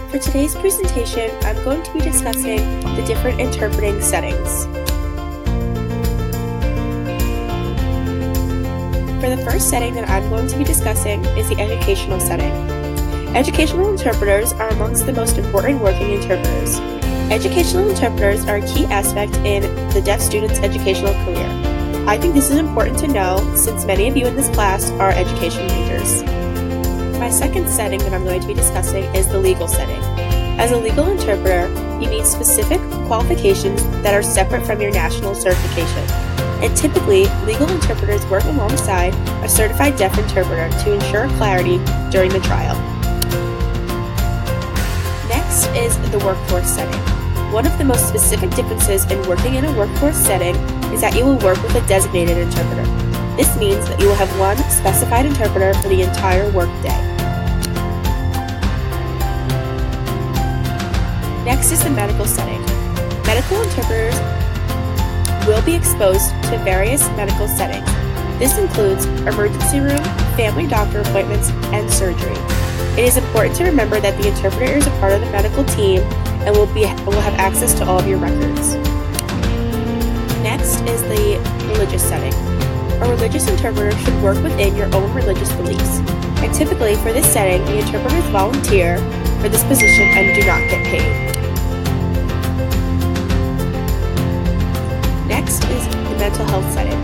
For today's presentation, I'm going to be discussing the different interpreting settings. For the first setting that I'm going to be discussing is the educational setting. Educational interpreters are amongst the most important working interpreters. Educational interpreters are a key aspect in the deaf student's educational career. I think this is important to know since many of you in this class are education majors. My second setting that I'm going to be discussing is the legal setting. As a legal interpreter, you need specific qualifications that are separate from your national certification. And typically, legal interpreters work alongside a certified deaf interpreter to ensure clarity during the trial. Next is the workforce setting. One of the most specific differences in working in a workforce setting is that you will work with a designated interpreter. This means that you will have one specified interpreter for the entire workday. Next is the medical setting. Medical interpreters will be exposed to various medical settings. This includes emergency room, family doctor appointments, and surgery. It is important to remember that the interpreter is a part of the medical team and will have access to all of your records. Next is the religious setting. A religious interpreter should work within your own religious beliefs. And typically for this setting, the interpreters volunteer for this position and do not get paid. Next is the mental health setting.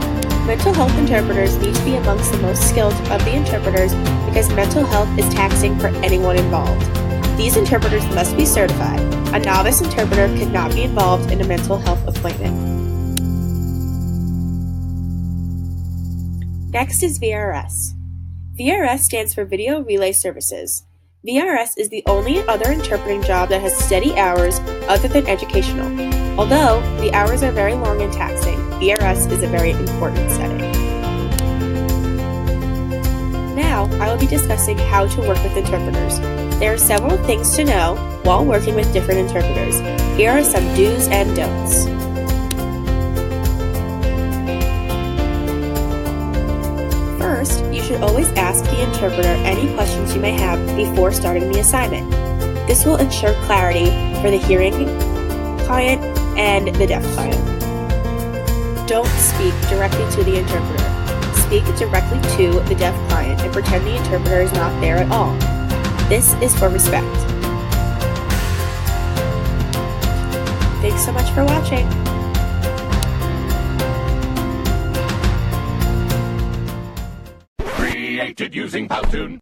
Mental health interpreters need to be amongst the most skilled of the interpreters because mental health is taxing for anyone involved. These interpreters must be certified. A novice interpreter could not be involved in a mental health appointment. Next is VRS. VRS stands for Video Relay Services. VRS is the only other interpreting job that has steady hours other than educational. Although the hours are very long and taxing, VRS is a very important setting. Now, I will be discussing how to work with interpreters. There are several things to know while working with different interpreters. Here are some do's and don'ts. First, you should always ask the interpreter any questions you may have before starting the assignment. This will ensure clarity for the hearing client and the deaf client. Don't speak directly to the interpreter. Speak directly to the deaf client and pretend the interpreter is not there at all. This is for respect. Thanks so much for watching. Created using Powtoon.